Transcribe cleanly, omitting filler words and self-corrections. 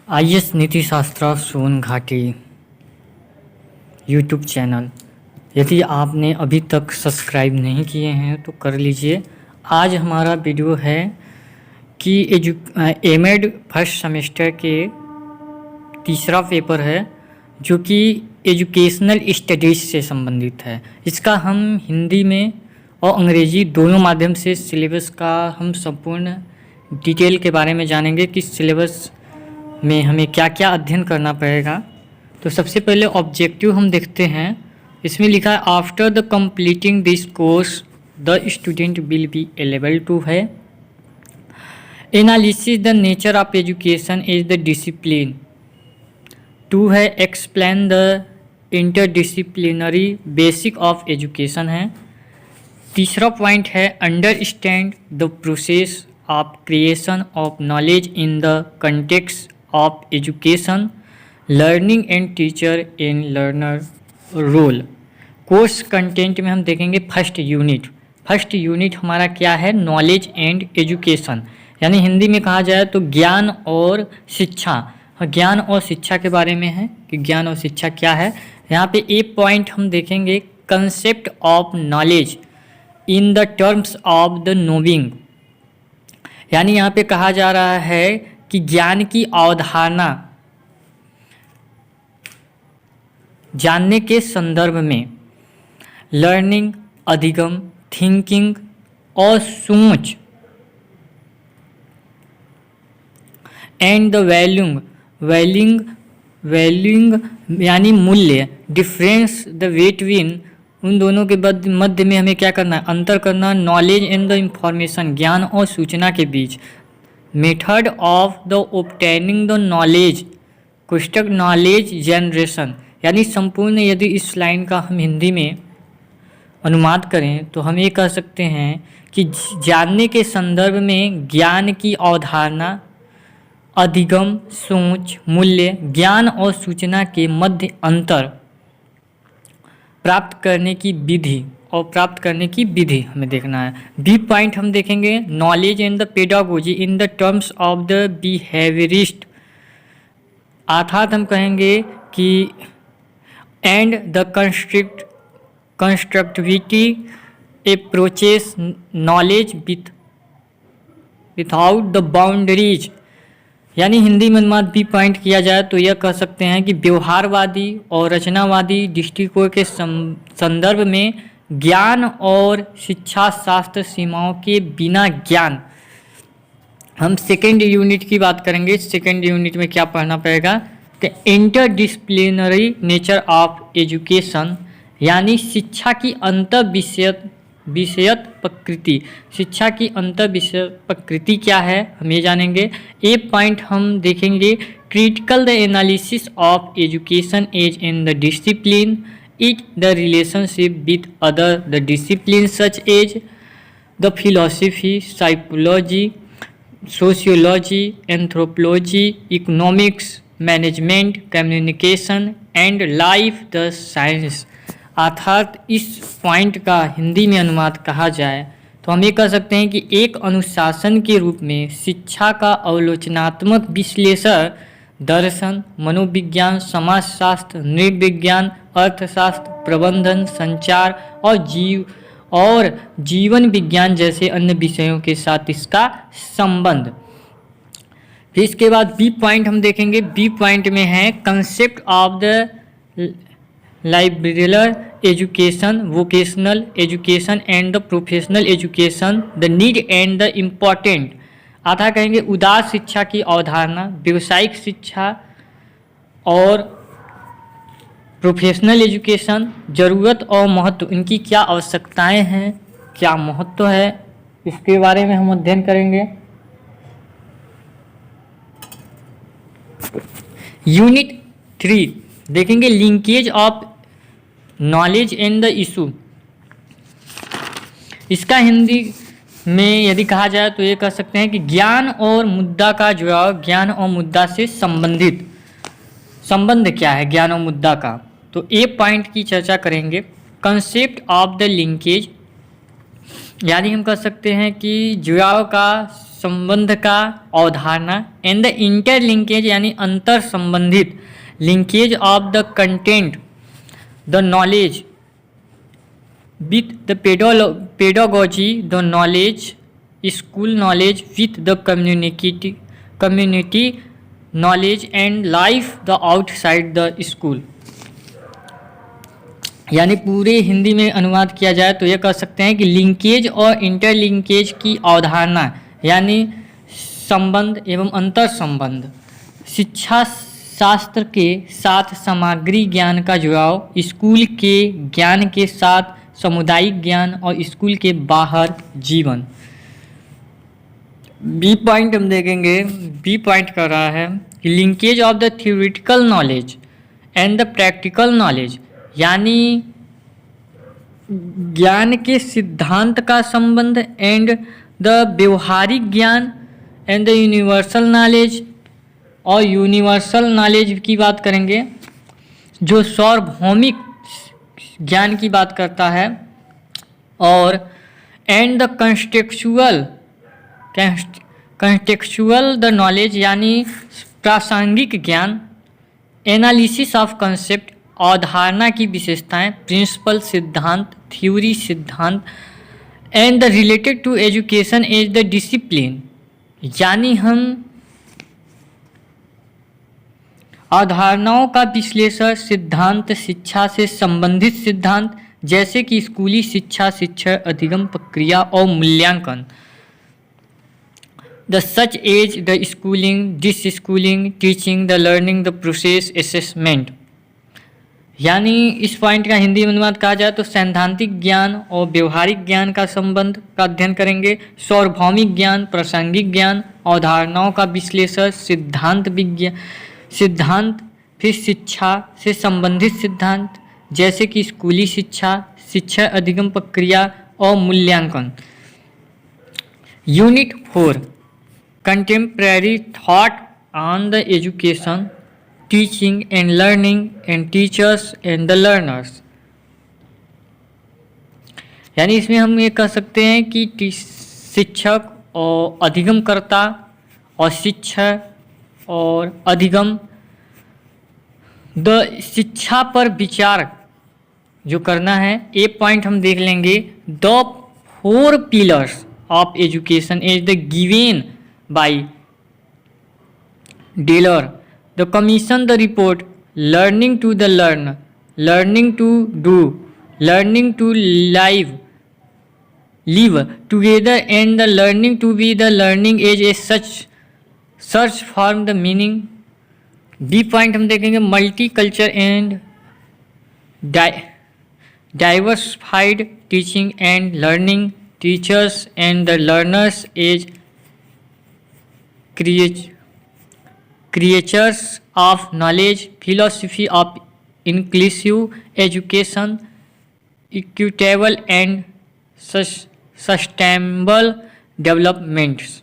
IAS नीति शास्त्र सोन घाटी यूट्यूब चैनल, यदि आपने अभी तक सब्सक्राइब नहीं किए हैं तो कर लीजिए। आज हमारा वीडियो है कि एमएड फर्स्ट सेमेस्टर के तीसरा पेपर है जो कि एजुकेशनल स्टडीज़ से संबंधित है। इसका हम हिंदी में और अंग्रेजी दोनों माध्यम से सिलेबस का हम संपूर्ण डिटेल के बारे में जानेंगे कि सिलेबस में हमें क्या क्या अध्ययन करना पड़ेगा। तो सबसे पहले ऑब्जेक्टिव हम देखते हैं। इसमें लिखा है after the completing this course the student will be able to है analysis the nature of education is the discipline. To है explain the interdisciplinary basic of education है। तीसरा पॉइंट है understand the process of creation of knowledge in the context of education learning and teacher in learner role. Course content में हम देखेंगे first unit हमारा क्या है, नॉलेज एंड एजुकेशन, यानी हिंदी में कहा जाए तो ज्ञान और शिक्षा। ज्ञान और शिक्षा के बारे में है कि ज्ञान और शिक्षा क्या है। यहाँ पे एक पॉइंट हम देखेंगे concept of knowledge in the terms of the knowing, यानी यहाँ पे कहा जा रहा है कि ज्ञान की अवधारणा जानने के संदर्भ में लर्निंग, अधिगम, थिंकिंग और सोच एंड द वैल्यूइंग यानी मूल्य, डिफरेंस द बिटवीन, उन दोनों के मध्य में हमें क्या करना है, अंतर करना, नॉलेज एंड द इंफॉर्मेशन, ज्ञान और सूचना के बीच, method of the obtaining the knowledge, कुष्ठक नॉलेज जनरेशन, यानी संपूर्ण यदि इस लाइन का हम हिंदी में अनुवाद करें तो हम ये कह सकते हैं कि जानने के संदर्भ में ज्ञान की अवधारणा, अधिगम, सोच, मूल्य, ज्ञान और सूचना के मध्य अंतर, प्राप्त करने की विधि हमें देखना है। बी पॉइंट हम देखेंगे knowledge and the pedagogy in the terms of the behaviourist, अर्थात हम कहेंगे कि and the constructivity approaches knowledge without the boundaries, यानी हिंदी में अनुवाद बी पॉइंट किया जाए तो यह कह सकते हैं कि व्यवहारवादी और रचनावादी दृष्टिकोण के संदर्भ में ज्ञान और शिक्षा शास्त्र सीमाओं के बिना ज्ञान। हम सेकेंड यूनिट की बात करेंगे। सेकेंड यूनिट में क्या पढ़ना पड़ेगा कि इंटरडिसिप्लिनरी नेचर ऑफ एजुकेशन, यानी शिक्षा की अंतर विषयत प्रकृति। शिक्षा की अंतर विषय प्रकृति क्या है हम ये जानेंगे। एक पॉइंट हम देखेंगे critical the analysis of education as in the discipline, it the relationship with other the discipline such as the philosophy, psychology, sociology, anthropology, economics, management, communication and life the science. अर्थात इस point का हिंदी में अनुवाद कहा जाए तो हम ये कह सकते हैं कि एक अनुशासन के रूप में शिक्षा का अवलोचनात्मक विश्लेषण दर्शन, मनोविज्ञान, समाजशास्त्र, नृविज्ञान, अर्थशास्त्र, प्रबंधन, संचार और जीवन विज्ञान जैसे अन्य विषयों के साथ इसका संबंध। फिर इसके बाद बी पॉइंट हम देखेंगे। बी पॉइंट में है concept of the liberal education, vocational education and the professional education, the need and the important, आधा कहेंगे उदार शिक्षा की अवधारणा, व्यावसायिक शिक्षा और प्रोफेशनल एजुकेशन, ज़रूरत और महत्व, इनकी क्या आवश्यकताएं हैं, क्या महत्व है, इसके बारे में हम अध्ययन करेंगे। यूनिट 3 देखेंगे linkage of knowledge and the issue. इसका हिंदी में यदि कहा जाए तो ये कह सकते हैं कि ज्ञान और मुद्दा का जुड़ाव, ज्ञान और मुद्दा से संबंधित संबंध क्या है ज्ञान और मुद्दा का। तो ए पॉइंट की चर्चा करेंगे कंसेप्ट ऑफ द लिंकेज, यानी हम कह सकते हैं कि जुड़ाव का संबंध का अवधारणा एंड द इंटरलिंकेज यानी अंतर संबंधित linkage of the content the knowledge with the pedagogy the knowledge school knowledge with the community knowledge and life the outside the school. यानी पूरे हिंदी में अनुवाद किया जाए तो ये कह सकते हैं कि लिंकेज और इंटरलिंकेज की अवधारणा यानी संबंध एवं अंतर संबंध, शिक्षा शास्त्र के साथ सामग्री ज्ञान का जुड़ाव, स्कूल के ज्ञान के साथ सामुदायिक ज्ञान और स्कूल के बाहर जीवन। बी पॉइंट हम देखेंगे। बी पॉइंट कर रहा है कि linkage of the theoretical knowledge and the practical knowledge यानी ज्ञान के सिद्धांत का संबंध एंड द व्यवहारिक ज्ञान एंड द यूनिवर्सल नॉलेज, और यूनिवर्सल नॉलेज की बात करेंगे जो सार्वभौमिक ज्ञान की बात करता है, और and the contextual the knowledge यानी प्रासंगिक ज्ञान, एनालिसिस ऑफ कंसेप्ट अवधारणा की विशेषताएं, प्रिंसिपल सिद्धांत, थ्योरी सिद्धांत, and the related to education as the discipline यानी हम अवधारणाओं का विश्लेषण, सिद्धांत, शिक्षा से संबंधित सिद्धांत जैसे कि स्कूली शिक्षा, शिक्षण, अधिगम प्रक्रिया और मूल्यांकन, the such as the schooling, deschooling, teaching, the learning, the process, assessment. यानी इस पॉइंट का हिंदी में अनुवाद कहा जाए तो सैद्धांतिक ज्ञान और व्यवहारिक ज्ञान का संबंध का अध्ययन करेंगे, सार्वभौमिक ज्ञान, प्रासंगिक ज्ञान, अवधारणाओं का विश्लेषण, सिद्धांत विज्ञान, सिद्धांत, फिर शिक्षा से संबंधित सिद्धांत जैसे कि स्कूली शिक्षा, शिक्षा अधिगम प्रक्रिया और मूल्यांकन। Unit 4 contemporary thought on the education, teaching and learning and teachers and the learners. यानी इसमें हम ये कह सकते हैं कि शिक्षक और अधिगमकर्ता और शिक्षक और अधिगम द शिक्षा पर विचार जो करना है। ए पॉइंट हम देख लेंगे, the 4 pillars of education is the given by Delors, the commission the report, learning to the learn, learning to do, learning to live together and the learning to be the learning age as such search for the meaning। B point हम देखेंगे, multi culture and diversified teaching and learning, teachers and the learners as creatures of knowledge, philosophy of inclusive education, equitable and sustainable developments.